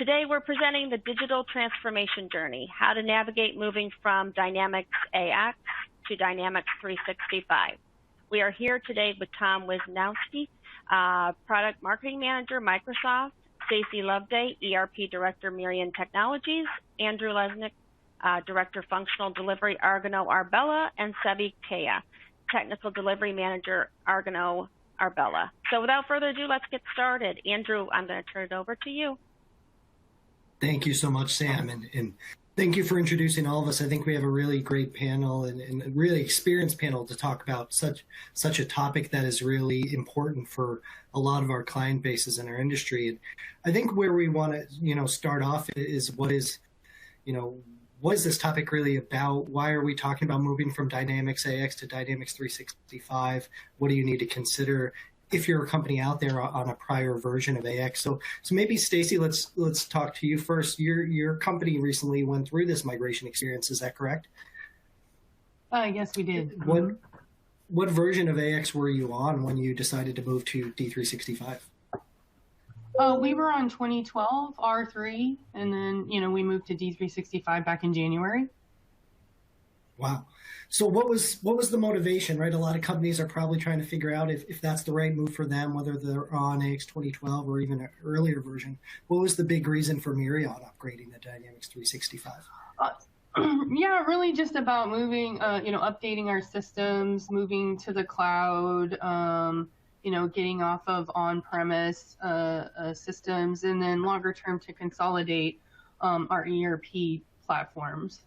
Today we're presenting the digital transformation journey, how to navigate moving from Dynamics AX to Dynamics 365. We are here today with Tom Wisnowski, Product Marketing Manager, Microsoft, Stacy Loveday, ERP Director, Mirion Technologies, Andrew Lesnick, Director, Functional Delivery, Argano Arbella, and Sevi Kaya, Technical Delivery Manager, Argano Arbella. So without further ado, let's get started. Andrew, I'm going to turn it over to you. Thank you so much, Sam, and thank you for introducing all of us. I think we have a really great panel and a really experienced panel to talk about such a topic that is really important for a lot of our client bases in our industry. And I think where we want to, start off is what is this topic really about? Why are we talking about moving from Dynamics AX to Dynamics 365? What do you need to consider if you're a company out there on a prior version of AX? So maybe Stacy, let's talk to you first. Your company recently went through this migration experience. Is that correct? Yes, we did. What version of AX were you on when you decided to move to D365? We were on 2012 R3, and then we moved to D365 back in January. Wow. So what was the motivation, right? A lot of companies are probably trying to figure out if that's the right move for them, whether they're on AX 2012 or even an earlier version. What was the big reason for Mirion upgrading to Dynamics 365? Yeah, really just about moving, updating our systems, moving to the cloud, getting off of on-premise systems, and then longer term to consolidate our ERP platforms.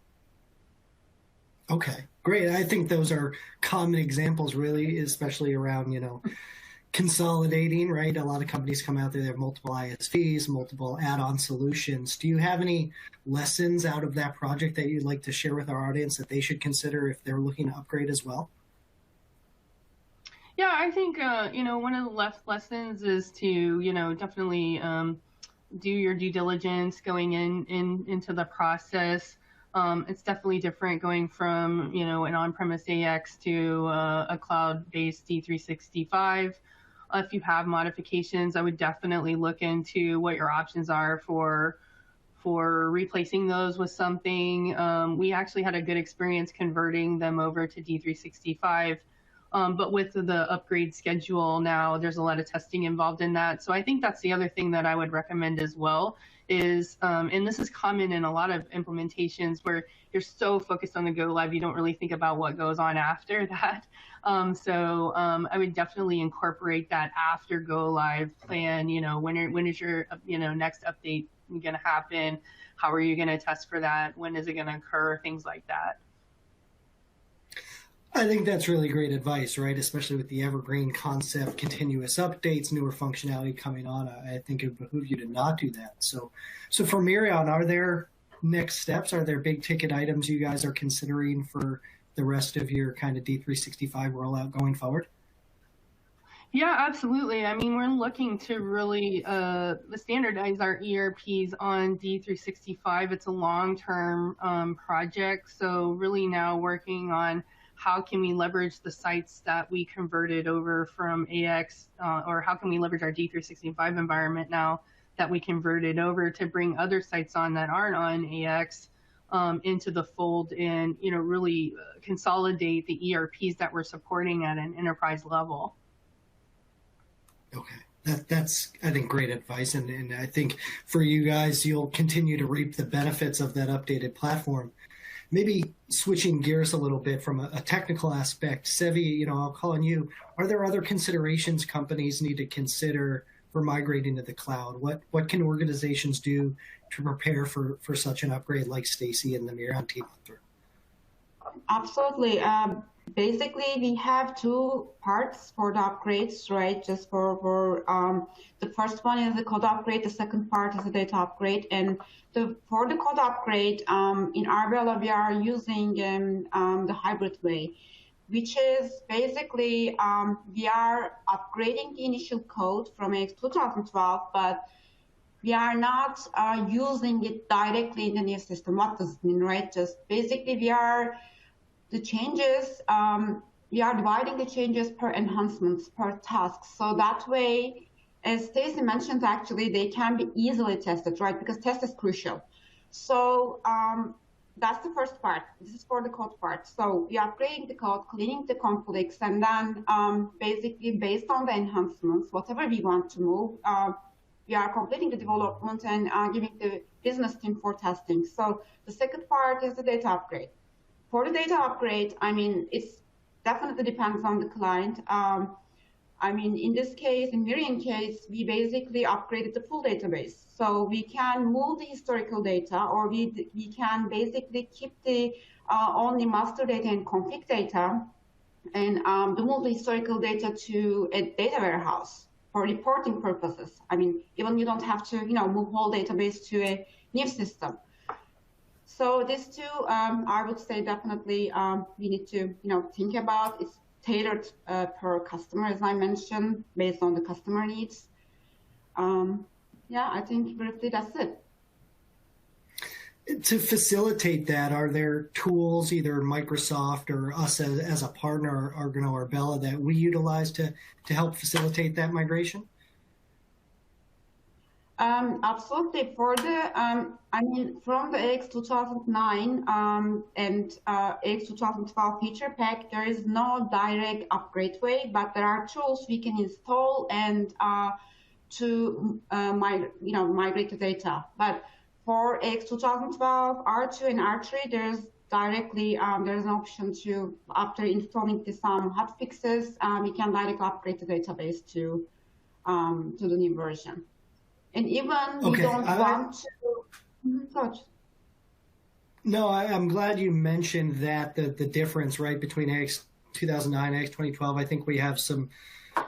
Okay, great. I think those are common examples, really, especially around, consolidating, right? A lot of companies come out there, they have multiple ISVs, multiple add-on solutions. Do you have any lessons out of that project that you'd like to share with our audience that they should consider if they're looking to upgrade as well? Yeah, I think, one of the lessons is to, definitely do your due diligence going into the process. It's definitely different going from, an on-premise AX to a cloud-based D365. If you have modifications, I would definitely look into what your options are for replacing those with something. We actually had a good experience converting them over to D365. But with the upgrade schedule now, there's a lot of testing involved in that. So I think that's the other thing that I would recommend as well is, and this is common in a lot of implementations where you're so focused on the go live, you don't really think about what goes on after that. So I would definitely incorporate that after go live plan. When is your next update going to happen? How are you going to test for that? When is it going to occur? Things like that. I think that's really great advice, right? Especially with the evergreen concept, continuous updates, newer functionality coming on. I think it would behoove you to not do that. So for Mirion, are there next steps? Are there big ticket items you guys are considering for the rest of your kind of D365 rollout going forward? Yeah, absolutely. I mean, we're looking to really standardize our ERPs on D365. It's a long-term project. So really now working on how can we leverage the sites that we converted over from AX, or how can we leverage our D365 environment now that we converted over to bring other sites on that aren't on AX into the fold and, really consolidate the ERPs that we're supporting at an enterprise level. Okay. That's, I think, great advice. And I think for you guys, you'll continue to reap the benefits of that updated platform. Maybe switching gears a little bit from a technical aspect, Sevi, I'll call on you. Are there other considerations companies need to consider for migrating to the cloud? What can organizations do to prepare for such an upgrade like Stacy and the Mirion team went through? Absolutely. Basically, we have two parts for the upgrades, right? Just for the first one is the code upgrade. The second part is the data upgrade. And for the code upgrade, in Arbella, we are using the hybrid way, which is basically we are upgrading the initial code from AX 2012, but we are not using it directly in the new system. What does it mean, right? Just basically, we are dividing the changes per enhancements, per task. So that way, as Stacy mentioned, actually, they can be easily tested, right? Because test is crucial. So that's the first part. This is for the code part. So we are upgrading the code, cleaning the conflicts, and then basically based on the enhancements, whatever we want to move, we are completing the development and giving the business team for testing. So the second part is the data upgrade. For the data upgrade, I mean, it's definitely depends on the client. I mean, in this case, in Mirion case, we basically upgraded the full database. So we can move the historical data, or we can basically keep the only master data and config data, and move the historical data to a data warehouse for reporting purposes. I mean, even you don't have to, move whole database to a new system. So these two, I would say definitely we need to, think about. It's tailored per customer, as I mentioned, based on the customer needs. Yeah, I think briefly that's it. To facilitate that, are there tools, either Microsoft or us as a partner, Argano or Bella, that we utilize to help facilitate that migration? Absolutely. For the, I mean, from the AX 2009 and AX 2012 feature pack, there is no direct upgrade way, but there are tools we can install and to migrate the data. But for AX 2012, R2 and R3, there's directly there's an option to, after installing some hotfixes, we can directly upgrade the database to the new version. And even we don't want to touch. No, I'm glad you mentioned that, the difference, right, between AX 2009 and AX 2012. I think we have some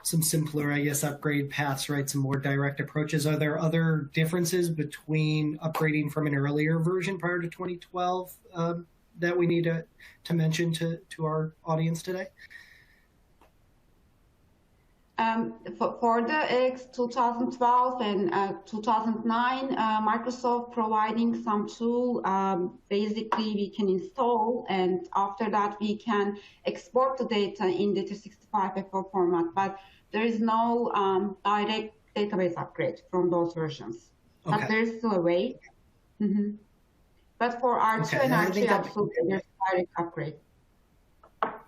simpler, I guess, upgrade paths, right, some more direct approaches. Are there other differences between upgrading from an earlier version prior to 2012 that we need to mention to our audience today? For the AX 2012 and 2009, Microsoft providing some tool, basically we can install, and after that we can export the data in the 365 FO format, but there is no direct database upgrade from those versions. Okay. But there's still a way. Mm-hmm. But for R2 and R3, absolutely, there's a direct upgrade.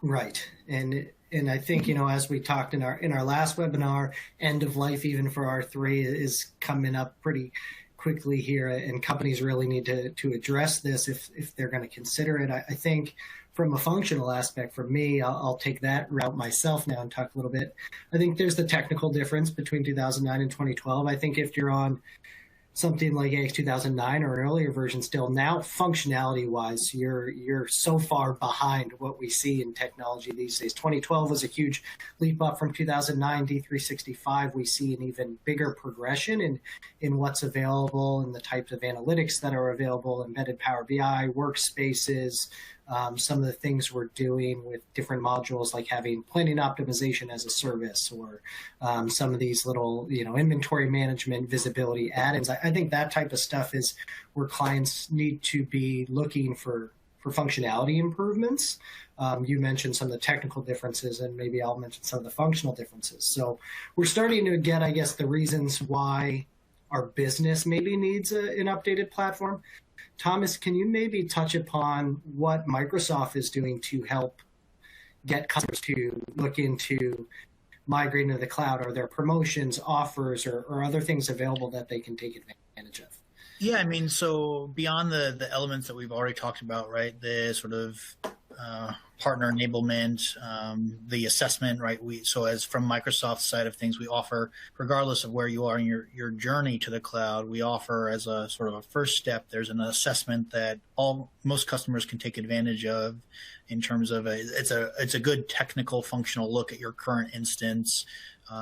Right, and I think, as we talked in our last webinar, end of life even for R3 is coming up pretty quickly here, and companies really need to address this if they're going to consider it. I think from a functional aspect, for me, I'll take that route myself now and talk a little bit. I think there's the technical difference between 2009 and 2012. I think if you're on something like AX 2009 or an earlier version still, now functionality-wise, you're so far behind what we see in technology these days. 2012 was a huge leap up from 2009. D365, we see an even bigger progression in what's available and the types of analytics that are available, embedded Power BI, workspaces, some of the things we're doing with different modules, like having planning optimization as a service, or some of these little, inventory management, visibility add-ins. I think that type of stuff is where clients need to be looking for functionality improvements. You mentioned some of the technical differences, and maybe I'll mention some of the functional differences. So we're starting to get, I guess, the reasons why our business maybe needs an updated platform. Thomas, can you maybe touch upon what Microsoft is doing to help get customers to look into migrating to the cloud? Are there promotions, offers, or other things available that they can take advantage of? Yeah, I mean, so beyond the elements that we've already talked about, right, the sort of partner enablement, the assessment, right? So as from Microsoft's side of things, we offer, regardless of where you are in your journey to the cloud, we offer as a sort of a first step, there's an assessment that most customers can take advantage of in terms of it's a good technical functional look at your current instance,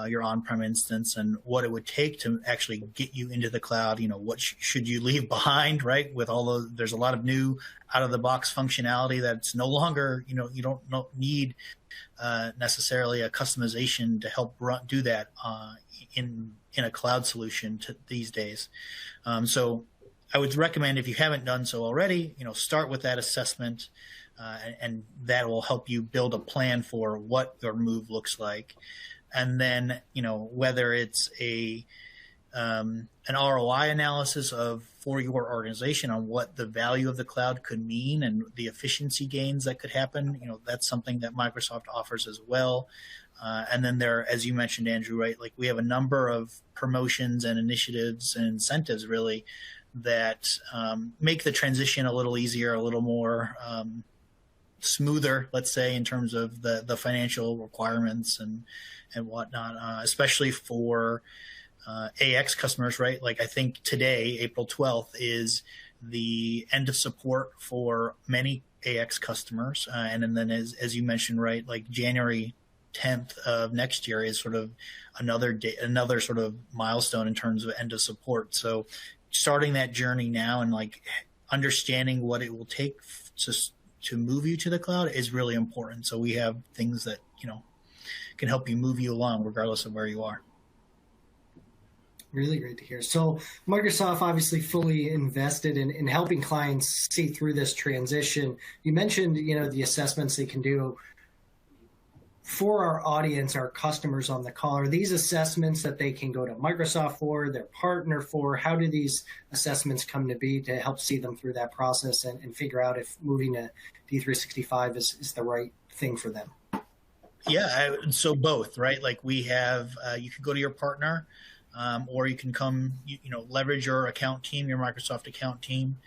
your on-prem instance, and what it would take to actually get you into the cloud. What should you leave behind, right? With there's a lot of new out-of-the-box functionality that's no longer, you don't need necessarily a customization to help do that in a cloud solution these days. So I would recommend, if you haven't done so already, start with that assessment, and that will help you build a plan for what your move looks like. And then, whether it's an ROI analysis for your organization on what the value of the cloud could mean and the efficiency gains that could happen, that's something that Microsoft offers as well. And then as you mentioned, Andrew, right, like we have a number of promotions and initiatives and incentives really that make the transition a little easier, a little more smoother, let's say, in terms of the financial requirements and whatnot, especially for AX customers, right? Like I think today, April 12th, is the end of support for many AX customers. And then as you mentioned, right, like January 10th of next year is sort of another sort of milestone in terms of end of support. So starting that journey now and like understanding what it will take to move you to the cloud is really important. So we have things that, can help you move you along regardless of where you are. Really great to hear. So Microsoft obviously fully invested in helping clients see through this transition. You mentioned, the assessments they can do for our audience, our customers on the call. Are these assessments that they can go to Microsoft for, their partner for? How do these assessments come to be to help see them through that process and figure out if moving to D365 is the right thing for them? Yeah, so both, right? Like we have, you can go to your partner, or you can come, leverage your account team, your Microsoft account team,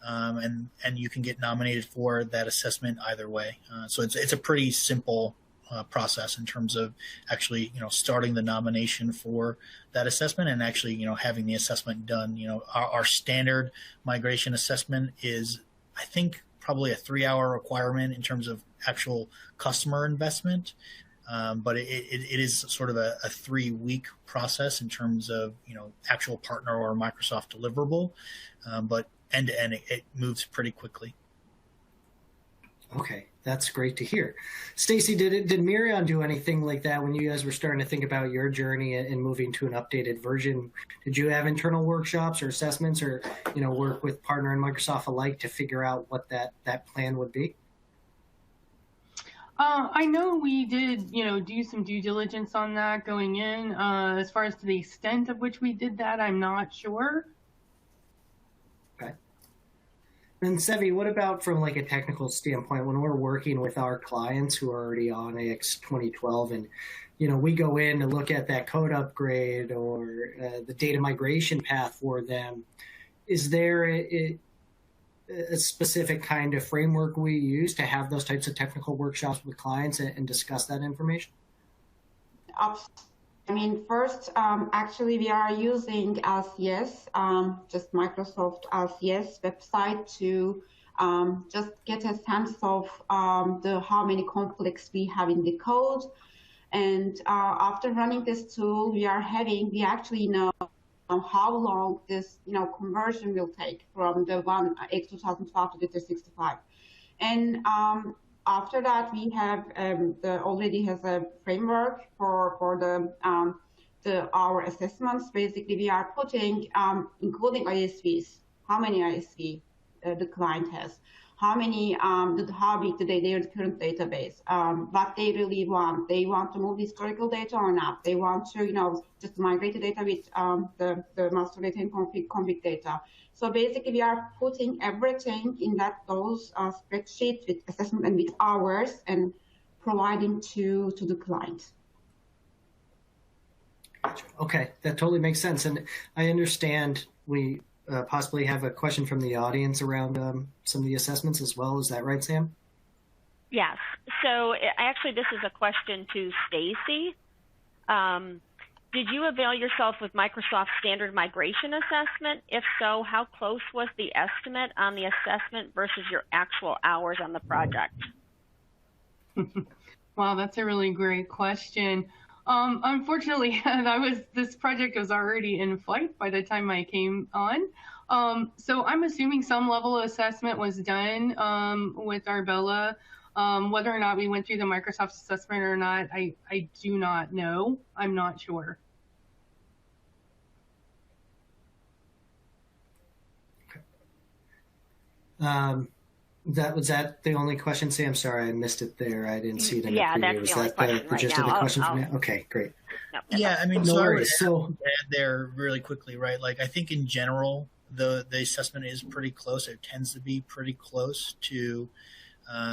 and you can get nominated for that assessment either way. So it's a pretty simple process in terms of actually, starting the nomination for that assessment and actually, having the assessment done. Our standard migration assessment is, I think, probably a 3-hour requirement in terms of actual customer investment. But it is sort of a 3-week process in terms of, actual partner or Microsoft deliverable. But end to end, it moves pretty quickly. Okay, that's great to hear. Stacy, did Mirion do anything like that when you guys were starting to think about your journey and moving to an updated version? Did you have internal workshops or assessments or, work with partner and Microsoft alike to figure out what that plan would be? I know we did, do some due diligence on that going in. As far as to the extent of which we did that, I'm not sure. Okay. And Sevi, what about from like a technical standpoint when we're working with our clients who are already on AX 2012 and, we go in to look at that code upgrade or the data migration path for them? Is there a specific kind of framework we use to have those types of technical workshops with clients and discuss that information? First, actually, we are using LCS, just Microsoft LCS website to just get a sense of how many conflicts we have in the code. And after running this tool, we actually know how long this conversion will take from the one AX 2012 to the 365. And after that, we have already has a framework for our assessments. Basically, we are putting including ISVs, how many ISV the client has, how many how big their current database, what they really want. They want to move historical data or not. They want to just migrate the data with the master data and config data. So basically, we are putting everything in those spreadsheets with assessment and with hours and providing to the client. Gotcha. Okay, that totally makes sense. And I understand we possibly have a question from the audience around some of the assessments as well. Is that right, Sam? Yes. So actually, this is a question to Stacy. Did you avail yourself with Microsoft's standard migration assessment? If so, how close was the estimate on the assessment versus your actual hours on the project? Wow, that's a really great question. Unfortunately, this project was already in flight by the time I came on. So I'm assuming some level of assessment was done with Arbella. Whether or not we went through the Microsoft assessment or not, I do not know. I'm not sure. Was that the only question, Sam? Sorry, I missed it there. I didn't see it in the Yeah, preview. that's Was the only that question the right gist now. of the question I'll- from you? Okay, great. no, Yeah, I mean, No so I would worries. So, add there really quickly, right? Like, I think in general, the assessment is pretty close. It tends to be pretty close to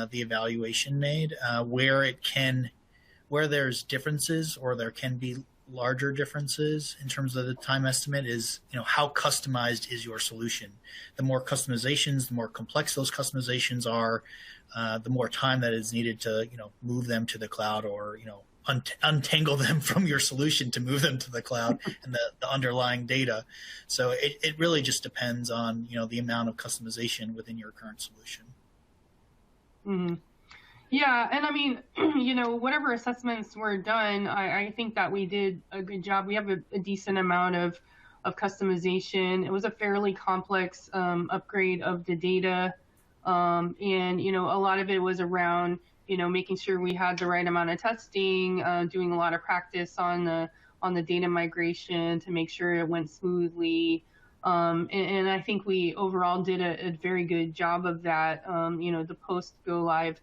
the evaluation made. Where there's differences, or there can be larger differences in terms of the time estimate, is, how customized is your solution. The more customizations, the more complex those customizations are, the more time that is needed to move them to the cloud, or untangle them from your solution to move them to the cloud and the underlying data. So it really just depends on the amount of customization within your current solution. Mm-hmm. Yeah, and I mean, whatever assessments were done, I think that we did a good job. We have a decent amount of customization. It was a fairly complex upgrade of the data, and a lot of it was around making sure we had the right amount of testing, doing a lot of practice on the data migration to make sure it went smoothly. And I think we overall did a very good job of that. The post go live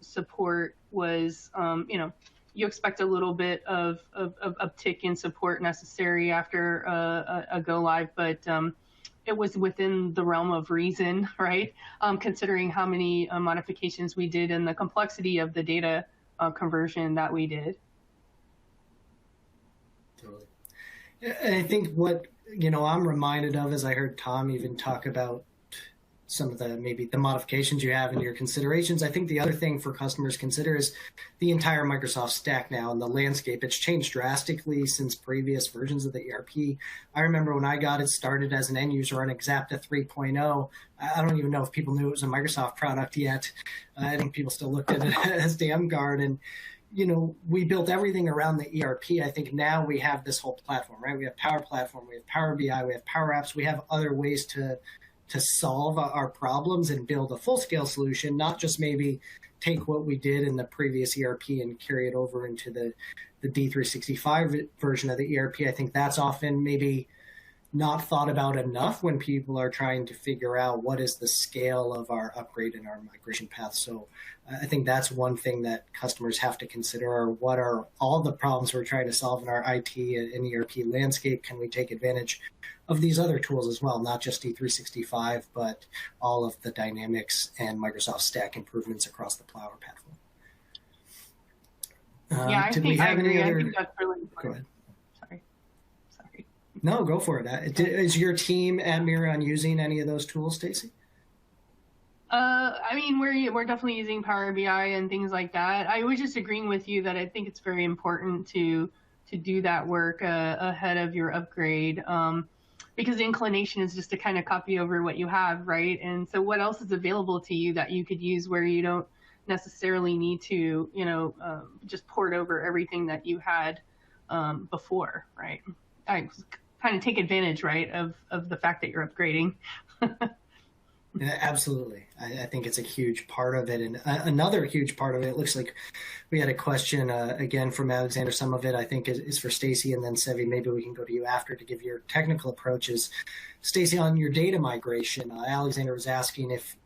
support was, you expect a little bit of uptick in support necessary after a go live, but it was within the realm of reason, right? Considering how many modifications we did and the complexity of the data conversion that we did. totally. And I think what I'm reminded of, as I heard Tom even talk about some of maybe the modifications you have in your considerations. I think the other thing for customers to consider is the entire Microsoft stack now and the landscape. It's changed drastically since previous versions of the ERP. I remember when I got it started as an end user on Exapta 3.0, I don't even know if people knew it was a Microsoft product yet. I think people still looked at it as DMGuard. And we built everything around the ERP. I think now we have this whole platform, right? We have Power Platform, we have Power BI, we have Power Apps, we have other ways to solve our problems and build a full-scale solution, not just maybe take what we did in the previous ERP and carry it over into the D365 version of the ERP. I think that's often maybe not thought about enough when people are trying to figure out what is the scale of our upgrade and our migration path. So I think that's one thing that customers have to consider, are what are all the problems we're trying to solve in our IT and ERP landscape. Can we take advantage of these other tools as well, not just D365, but all of the Dynamics and Microsoft Stack improvements across the Power Platform. Yeah, I think I agree. I think that's really important. Go ahead. Sorry. No, go for it. Is your team at Mirion using any of those tools, Stacy? I mean, we're definitely using Power BI and things like that. I was just agreeing with you that I think it's very important to do that work ahead of your upgrade. Because the inclination is just to kind of copy over what you have, right? And so what else is available to you that you could use where you don't necessarily need to, just port over everything that you had before, right? I kind of take advantage, right, of the fact that you're upgrading. Yeah, absolutely. I think it's a huge part of it. And another huge part of it looks like we had a question, again, from Alexander. Some of it, I think, is for Stacy, and then Sevi, maybe we can go to you after to give your technical approaches. Stacy, on your data migration, Alexander was asking if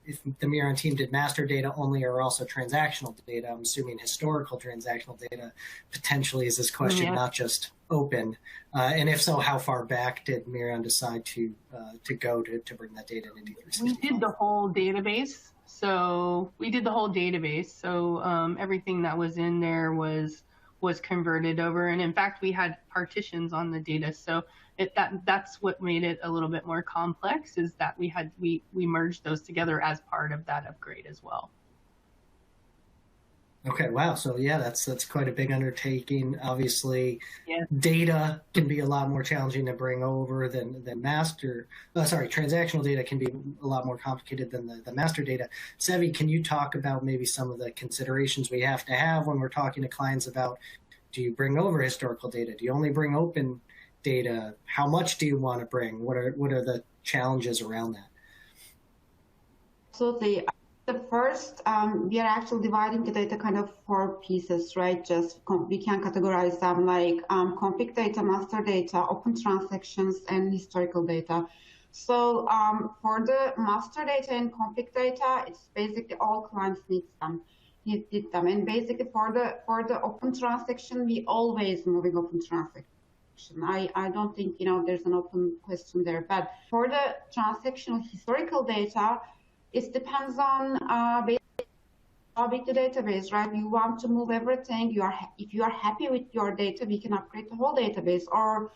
the Mirion team did master data only or also transactional data. I'm assuming historical transactional data potentially is this question, not just open. And if so, how far back did Mirion decide to go to bring that data into D365? We did the whole database. So everything that was in there was converted over. And in fact, we had partitions on the data. So that's what made it a little bit more complex, is that we merged those together as part of that upgrade as well. Okay, wow. So yeah, that's quite a big undertaking. Obviously, data can be a lot more challenging to bring over than transactional data can be a lot more complicated than the master data. Sevi, can you talk about maybe some of the considerations we have to have when we're talking to clients about, do you bring over historical data? Do you only bring open data? How much do you want to bring? What are the challenges around that? Absolutely. The first, we are actually dividing the data kind of 4 pieces, right? We can categorize them like config data, master data, open transactions, and historical data. So for the master data and config data, it's basically all clients need them. And basically for the open transaction, we always moving open transaction. I don't think there's an open question there. But for the transactional historical data, it depends on how big the database, right? You want to move everything. If you are happy with your data, we can upgrade the whole database. Or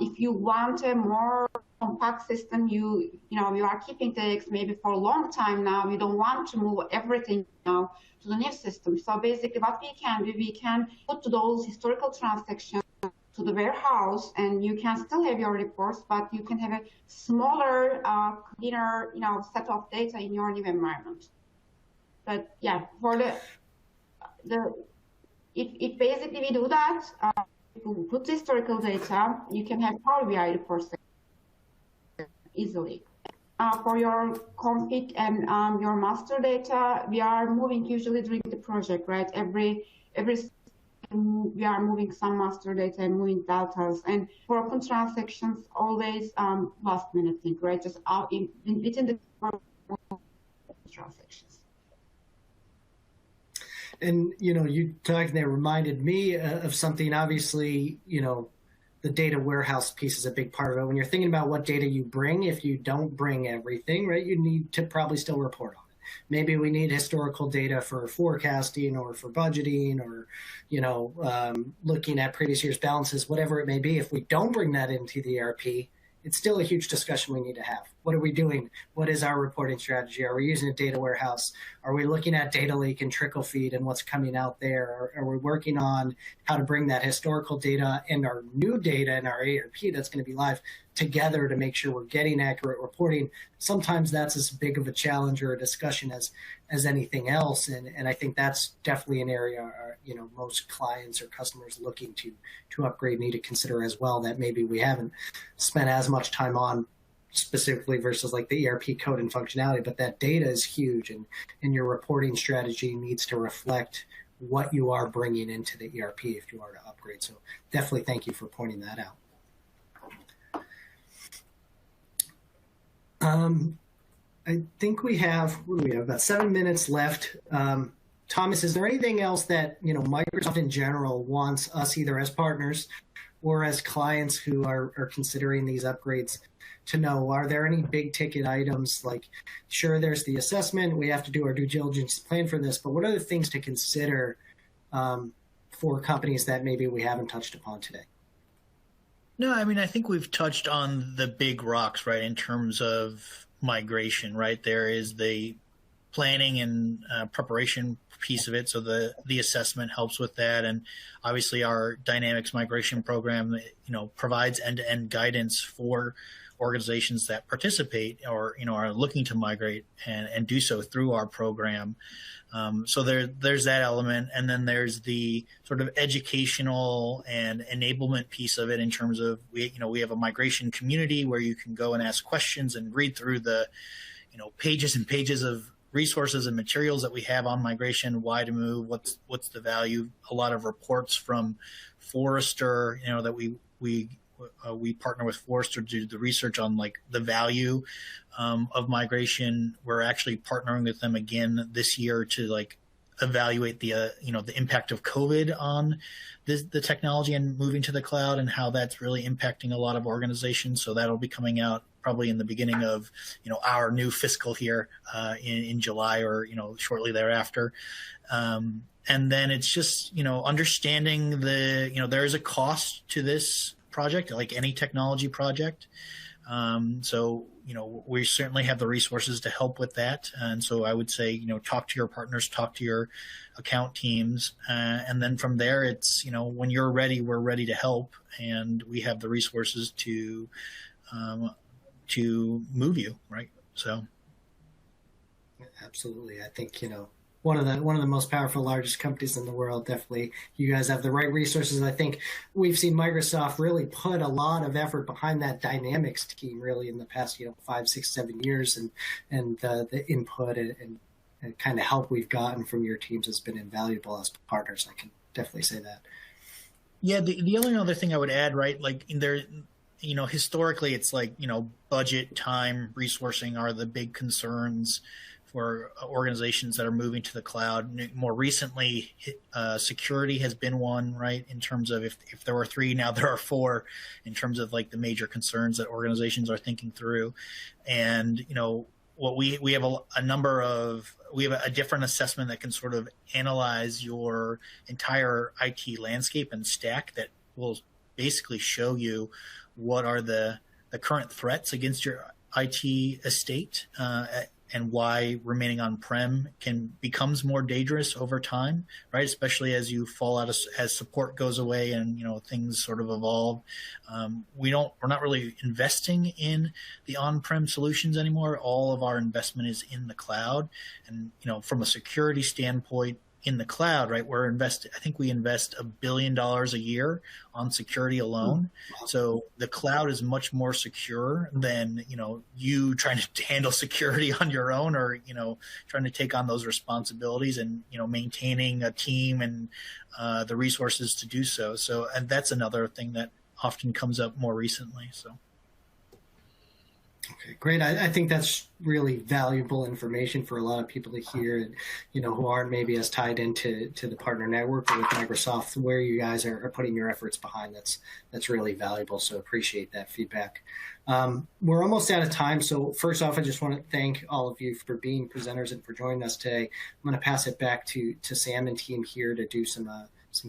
if you want a more compact system, you are keeping TX maybe for a long time now. You don't want to move everything now to the new system. So basically, what we can do, we can put those historical transactions to the warehouse, and you can still have your reports, but you can have a smaller, cleaner, set of data in your new environment. But yeah, for if basically we do that, you put the historical data, you can have Power BI reports easily. For your config and your master data, we are moving usually during the project, right? Every we are moving some master data and moving deltas. And for open transactions, always last minute thing, right? Just within the transactions. And, you talking there reminded me of something. Obviously, the data warehouse piece is a big part of it. When you're thinking about what data you bring, if you don't bring everything, right, you need to probably still report on it. Maybe we need historical data for forecasting or for budgeting or, looking at previous year's balances, whatever it may be. If we don't bring that into the ERP, it's still a huge discussion we need to have. What are we doing? What is our reporting strategy? Are we using a data warehouse? Are we looking at data leak and trickle feed and what's coming out there? Are we working on how to bring that historical data and our new data in our ERP that's going to be live together to make sure we're getting accurate reporting? Sometimes that's as big of a challenge or a discussion as anything else. And I think that's definitely an area, most clients or customers looking to upgrade need to consider as well, that maybe we haven't spent as much time on specifically versus like the ERP code and functionality, but that data is huge, and your reporting strategy needs to reflect what you are bringing into the ERP if you are to upgrade. So definitely thank you for pointing that out. I think we have about 7 minutes left. Thomas, is there anything else that Microsoft in general wants us, either as partners or as clients who are considering these upgrades, to know? Are there any big ticket items? Like, sure, there's the assessment, we have to do our due diligence plan for this, but what are the things to consider for companies that maybe we haven't touched upon today? No, I think we've touched on the big rocks, right, in terms of migration, right? There is the planning and preparation piece of it. So the assessment helps with that. And obviously our Dynamics migration program, provides end-to-end guidance for organizations that participate or, are looking to migrate and do so through our program. So there's that element. And then there's the sort of educational and enablement piece of it in terms of, we have a migration community where you can go and ask questions and read through the, pages and pages of resources and materials that we have on migration, why to move, what's the value, a lot of reports from Forrester, that we partner with Forrester to do the research on like the value of migration. We're actually partnering with them again this year to like evaluate the the impact of COVID on the technology and moving to the cloud and how that's really impacting a lot of organizations. So that'll be coming out probably in the beginning of our new fiscal here in July or shortly thereafter. And then it's just understanding there is a cost to this project, like any technology project. So we certainly have the resources to help with that. And so I would say talk to your partners, talk to your account teams, and then from there it's when you're ready, we're ready to help, and we have the resources to move you, right? So absolutely. I think one of the most powerful, largest companies in the world. Definitely, you guys have the right resources. I think we've seen Microsoft really put a lot of effort behind that Dynamics team, really, in the past 5, 6, 7 years, and the input and kind of help we've gotten from your teams has been invaluable as partners. I can definitely say that. Yeah, the only other thing I would add, right, like historically it's like, budget, time, resourcing are the big concerns for organizations that are moving to the cloud. More recently, security has been one, right? In terms of if there were 3, now there are 4, in terms of like the major concerns that organizations are thinking through. And, what we have we have a different assessment that can sort of analyze your entire IT landscape and stack that will basically show you what are the current threats against your IT estate, and why remaining on-prem becomes more dangerous over time, right? Especially as you fall out as support goes away and things sort of evolve. We're not really investing in the on-prem solutions anymore. All of our investment is in the cloud, and from a security standpoint, in the cloud, right? I think we invest $1 billion a year on security alone. So the cloud is much more secure than, you trying to handle security on your own, or, trying to take on those responsibilities and, maintaining a team and the resources to do so. So, and that's another thing that often comes up more recently. So. Okay, great. I think that's really valuable information for a lot of people to hear, who aren't maybe as tied into the partner network or with Microsoft, where you guys are putting your efforts behind. That's really valuable. So appreciate that feedback. We're almost out of time. So first off, I just want to thank all of you for being presenters and for joining us today. I'm going to pass it back to Sam and team here to do some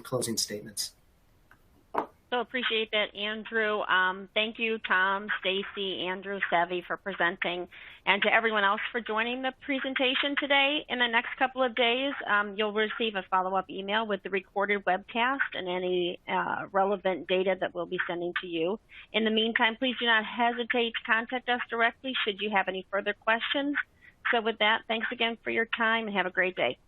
closing statements. So appreciate that, Andrew. Thank you, Tom, Stacy, Andrew, Savvy for presenting, and to everyone else for joining the presentation today. In the next couple of days, you'll receive a follow-up email with the recorded webcast and any relevant data that we'll be sending to you. In the meantime, please do not hesitate to contact us directly should you have any further questions. So with that, thanks again for your time and have a great day.